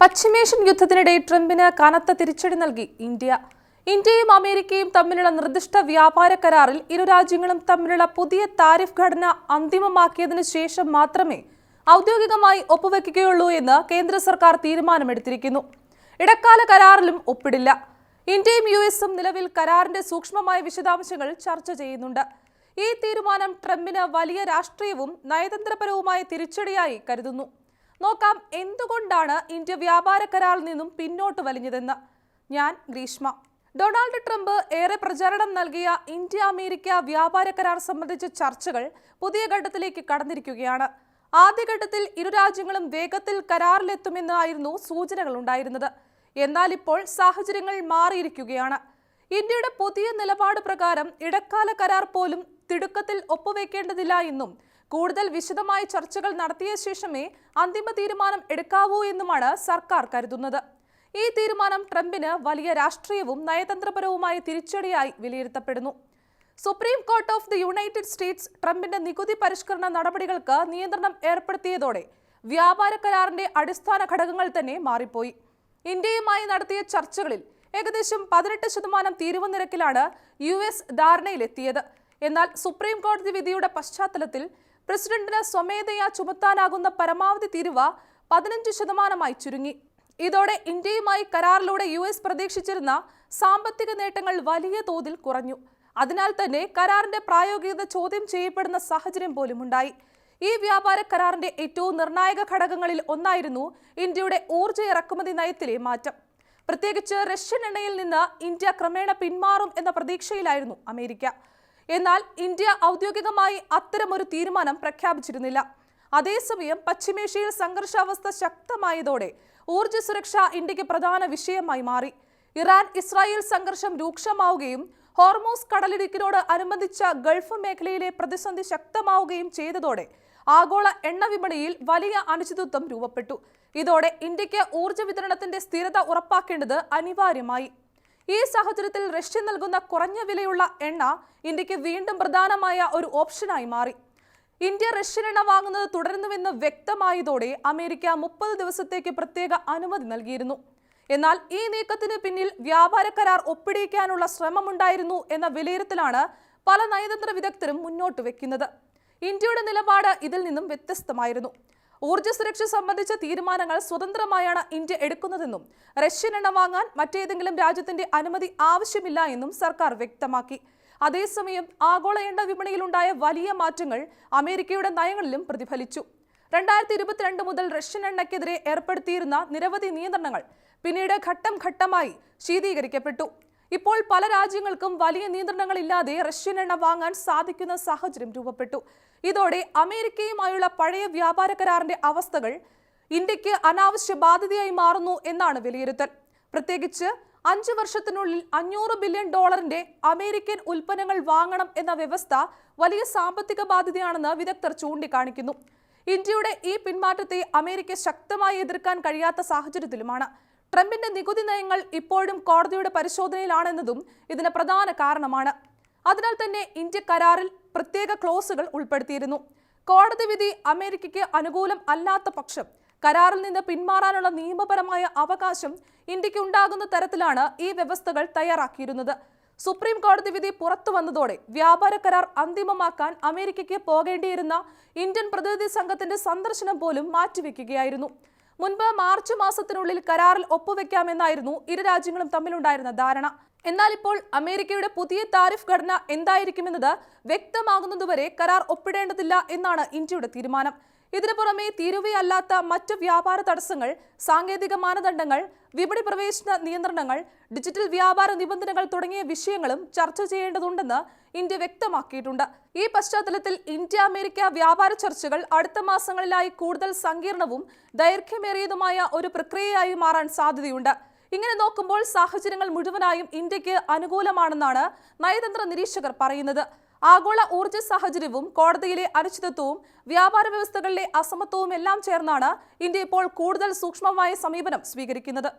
പശ്ചിമേഷ്യൻ യുദ്ധത്തിനിടെ ട്രംപിന് കനത്ത തിരിച്ചടി നൽകി ഇന്ത്യയും അമേരിക്കയും തമ്മിലുള്ള നിർദ്ദിഷ്ട വ്യാപാര കരാറിൽ ഇരു രാജ്യങ്ങളും തമ്മിലുള്ള പുതിയ താരിഫ് ഘടന അന്തിമമാക്കിയതിനു ശേഷം മാത്രമേ ഔദ്യോഗികമായി ഒപ്പുവെക്കുകയുള്ളൂ എന്ന് കേന്ദ്ര സർക്കാർ തീരുമാനമെടുത്തിരിക്കുന്നു. ഇടക്കാല കരാറിലും ഒപ്പിടില്ല. ഇന്ത്യയും യുഎസും നിലവിൽ കരാറിന്റെ സൂക്ഷ്മമായ വിശദാംശങ്ങൾ ചർച്ച ചെയ്യുന്നുണ്ട്. ഈ തീരുമാനം ട്രംപിന് വലിയ രാഷ്ട്രീയവും നയതന്ത്രപരവുമായ തിരിച്ചടിയായി കരുതുന്നു. നോക്കാം എന്തുകൊണ്ടാണ് ഇന്ത്യ വ്യാപാര കരാറിൽ നിന്നും പിന്നോട്ട് വലിഞ്ഞതെന്ന്. ഞാൻ ഗ്രീഷ്മ. ഡൊണാൾഡ് ട്രംപ് ഏറെ പ്രചാരണം നൽകിയ ഇന്ത്യ അമേരിക്ക വ്യാപാര കരാർ സംബന്ധിച്ച ചർച്ചകൾ പുതിയ ഘട്ടത്തിലേക്ക് കടന്നിരിക്കുകയാണ്. ആദ്യഘട്ടത്തിൽ ഇരു രാജ്യങ്ങളും വേഗത്തിൽ കരാറിലെത്തുമെന്നായിരുന്നു സൂചനകൾ ഉണ്ടായിരുന്നത്. എന്നാൽ ഇപ്പോൾ സാഹചര്യങ്ങൾ മാറിയിരിക്കുകയാണ്. ഇന്ത്യയുടെ പുതിയ നിലപാട് പ്രകാരം ഇടക്കാല കരാർ പോലും തിടുക്കത്തിൽ ഒപ്പുവെക്കേണ്ടതില്ല എന്നും കൂടുതൽ വിശദമായ ചർച്ചകൾ നടത്തിയ ശേഷമേ അന്തിമ തീരുമാനം എടുക്കാവൂ എന്നുമാണ് സർക്കാർ കരുതുന്നത്. ഈ തീരുമാനം ട്രംപിന് വലിയ രാഷ്ട്രീയവും നയതന്ത്രപരവുമായ തിരിച്ചടിയായി വിലയിരുത്തപ്പെടുന്നു. Supreme court of the United States ട്രംപിന്റെ നികുതി പരിഷ്കരണ നടപടികൾക്ക് നിയന്ത്രണം ഏർപ്പെടുത്തിയതോടെ വ്യാപാര കരാറിന്റെ അടിസ്ഥാന ഘടകങ്ങൾ തന്നെ മാറിപ്പോയി. ഇന്ത്യയുമായി നടത്തിയ ചർച്ചകളിൽ ഏകദേശം 18% തീരുവ നിരക്കിലാണ് US ധാരണയിലെത്തിയത്. എന്നാൽ സുപ്രീം കോടതി വിധിയുടെ പശ്ചാത്തലത്തിൽ പ്രസിഡന്റിന് സ്വമേധയാ ചുമത്താനാകുന്ന പരമാവധി തീരുവ 15% ചുരുങ്ങി. ഇതോടെ ഇന്ത്യയുമായി കരാറിലൂടെ US പ്രതീക്ഷിച്ചിരുന്ന സാമ്പത്തിക നേട്ടങ്ങൾ വലിയ തോതിൽ കുറഞ്ഞു. അതിനാൽ തന്നെ കരാറിന്റെ പ്രായോഗികത ചോദ്യം ചെയ്യപ്പെടുന്ന സാഹചര്യം പോലും ഉണ്ടായി. ഈ വ്യാപാര കരാറിന്റെ ഏറ്റവും നിർണായക ഘടകങ്ങളിൽ ഒന്നായിരുന്നു ഇന്ത്യയുടെ ഊർജ്ജ ഇറക്കുമതി നയത്തിലെ മാറ്റം. പ്രത്യേകിച്ച് റഷ്യൻ എണ്ണയിൽ നിന്ന് ഇന്ത്യ ക്രമേണ പിന്മാറും എന്ന പ്രതീക്ഷയിലായിരുന്നു അമേരിക്ക. എന്നാൽ ഇന്ത്യ ഔദ്യോഗികമായി അത്തരമൊരു തീരുമാനം പ്രഖ്യാപിച്ചിരുന്നില്ല. അതേസമയം പശ്ചിമേഷ്യയിൽ സംഘർഷാവസ്ഥ ശക്തമായതോടെ ഊർജ്ജ സുരക്ഷ ഇന്ത്യക്ക് പ്രധാന വിഷയമായി മാറി. ഇറാൻ ഇസ്രായേൽ സംഘർഷം രൂക്ഷമാവുകയും ഹോർമൂസ് കടലിടുക്കിനോട് അനുബന്ധിച്ച ഗൾഫ് മേഖലയിലെ പ്രതിസന്ധി ശക്തമാവുകയും ചെയ്തതോടെ ആഗോള എണ്ണ വിപണിയിൽ വലിയ അനിശ്ചിതത്വം രൂപപ്പെട്ടു. ഇതോടെ ഇന്ത്യക്ക് ഊർജ്ജ വിതരണത്തിന്റെ സ്ഥിരത ഉറപ്പാക്കേണ്ടത് അനിവാര്യമായി. ഈ സാഹചര്യത്തിൽ റഷ്യ നൽകുന്ന കുറഞ്ഞ വിലയുള്ള എണ്ണ ഇന്ത്യക്ക് വീണ്ടും പ്രധാനമായ ഒരു ഓപ്ഷനായി മാറി. ഇന്ത്യ റഷ്യൻ എണ്ണ വാങ്ങുന്നത് തുടരുന്നുവെന്ന് വ്യക്തമായതോടെ അമേരിക്ക 30 ദിവസത്തേക്ക് പ്രത്യേക അനുമതി നൽകിയിരുന്നു. എന്നാൽ ഈ നീക്കത്തിന് പിന്നിൽ വ്യാപാര കരാർ ഒപ്പിടിക്കാനുള്ള ശ്രമമുണ്ടായിരുന്നു എന്ന വിലയിരുത്തലാണ് പല നയതന്ത്ര വിദഗ്ധരും മുന്നോട്ട് വെക്കുന്നത്. ഇന്ത്യയുടെ നിലപാട് ഇതിൽ നിന്നും വ്യത്യസ്തമായിരുന്നു. ഊർജ്ജ സുരക്ഷ സംബന്ധിച്ച തീരുമാനങ്ങൾ സ്വതന്ത്രമായാണ് ഇന്ത്യ എടുക്കുന്നതെന്നും റഷ്യൻ എണ്ണ വാങ്ങാൻ മറ്റേതെങ്കിലും രാജ്യത്തിന്റെ അനുമതി ആവശ്യമില്ല എന്നും സർക്കാർ വ്യക്തമാക്കി. അതേസമയം ആഗോള എണ്ണ വിപണിയിലുണ്ടായ വലിയ മാറ്റങ്ങൾ അമേരിക്കയുടെ നയങ്ങളിലും പ്രതിഫലിച്ചു. 2022 മുതൽ റഷ്യൻ എണ്ണയ്ക്കെതിരെ ഏർപ്പെടുത്തിയിരുന്ന നിരവധി നിയന്ത്രണങ്ങൾ പിന്നീട് ഘട്ടം ഘട്ടമായി ശീതീകരിക്കപ്പെട്ടു. ഇപ്പോൾ പല രാജ്യങ്ങൾക്കും വലിയ നിയന്ത്രണങ്ങളില്ലാതെ റഷ്യൻ എണ്ണ വാങ്ങാൻ സാധിക്കുന്ന സാഹചര്യം രൂപപ്പെട്ടു. ഇതോടെ അമേരിക്കയുമായുള്ള പഴയ വ്യാപാര കരാറിന്റെ അവസ്ഥകൾ ഇന്ത്യക്ക് അനാവശ്യ ബാധ്യതയായി മാറുന്നു എന്നാണ് വിലയിരുത്തൽ. പ്രത്യേകിച്ച് 5 വർഷത്തിനുള്ളിൽ $500 ബില്യൺ അമേരിക്കൻ ഉൽപ്പന്നങ്ങൾ വാങ്ങണം എന്ന വ്യവസ്ഥ വലിയ സാമ്പത്തിക ബാധ്യതയാണെന്ന് വിദഗ്ധർ ചൂണ്ടിക്കാണിക്കുന്നു. ഇന്ത്യയുടെ ഈ പിന്മാറ്റത്തെ അമേരിക്ക ശക്തമായി എതിർക്കാൻ കഴിയാത്ത സാഹചര്യത്തിലുമാണ്. ട്രംപിന്റെ നികുതി നയങ്ങൾ ഇപ്പോഴും കോടതിയുടെ പരിശോധനയിലാണെന്നതും ഇതിന് പ്രധാന കാരണമാണ്. അതിനാൽ തന്നെ ഇന്ത്യ കരാറിൽ പ്രത്യേക ക്ലോസുകൾ ഉൾപ്പെടുത്തിയിരുന്നു. കോടതി വിധി അമേരിക്കയ്ക്ക് അനുകൂലം അല്ലാത്ത പക്ഷം കരാറിൽ നിന്ന് പിന്മാറാനുള്ള നിയമപരമായ അവകാശം ഇന്ത്യക്ക് ഉണ്ടാകുന്ന തരത്തിലാണ് ഈ വ്യവസ്ഥകൾ തയ്യാറാക്കിയിരുന്നത്. സുപ്രീം കോടതി വിധി പുറത്തു വന്നതോടെ വ്യാപാര കരാർ അന്തിമമാക്കാൻ അമേരിക്കയ്ക്ക് പോകേണ്ടിയിരുന്ന ഇന്ത്യൻ പ്രതിനിധി സംഘത്തിന്റെ സന്ദർശനം പോലും മാറ്റിവെക്കുകയായിരുന്നു. മുൻപ് മാർച്ച് മാസത്തിനുള്ളിൽ കരാറിൽ ഒപ്പുവെക്കാമെന്നായിരുന്നു ഇരു രാജ്യങ്ങളും തമ്മിലുണ്ടായിരുന്ന ധാരണ. എന്നാൽ ഇപ്പോൾ അമേരിക്കയുടെ പുതിയ താരിഫ് ഘടന എന്തായിരിക്കുമെന്നത് വ്യക്തമാകുന്നതുവരെ കരാർ ഒപ്പിടേണ്ടതില്ല എന്നാണ് ഇന്ത്യയുടെ തീരുമാനം. ഇതിനു പുറമെ തീരുവയല്ലാത്ത മറ്റ് വ്യാപാര തടസ്സങ്ങൾ, സാങ്കേതിക മാനദണ്ഡങ്ങൾ, വിപണി പ്രവേശന നിയന്ത്രണങ്ങൾ, ഡിജിറ്റൽ വ്യാപാര നിബന്ധനകൾ തുടങ്ങിയ വിഷയങ്ങളും ചർച്ച ചെയ്യേണ്ടതുണ്ടെന്ന് ഇന്ത്യ വ്യക്തമാക്കിയിട്ടുണ്ട്. ഈ പശ്ചാത്തലത്തിൽ ഇന്ത്യ അമേരിക്ക വ്യാപാര ചർച്ചകൾ അടുത്ത മാസങ്ങളിലായി കൂടുതൽ സങ്കീർണവും ദൈർഘ്യമേറിയതുമായ ഒരു പ്രക്രിയയായി മാറാൻ സാധ്യതയുണ്ട്. ഇങ്ങനെ നോക്കുമ്പോൾ സാഹചര്യങ്ങൾ മുഴുവനായും ഇന്ത്യക്ക് അനുകൂലമാണെന്നാണ് നയതന്ത്ര നിരീക്ഷകർ പറയുന്നത്. ആഗോള ഊർജ്ജ സാഹചര്യവും കോടതിയിലെ അനിശ്ചിതത്വവും വ്യാപാര വ്യവസ്ഥകളിലെ അസമത്വവും എല്ലാം ചേർന്നാണ് ഇന്ത്യ ഇപ്പോൾ കൂടുതൽ സൂക്ഷ്മമായ സമീപനം സ്വീകരിക്കുന്നത്.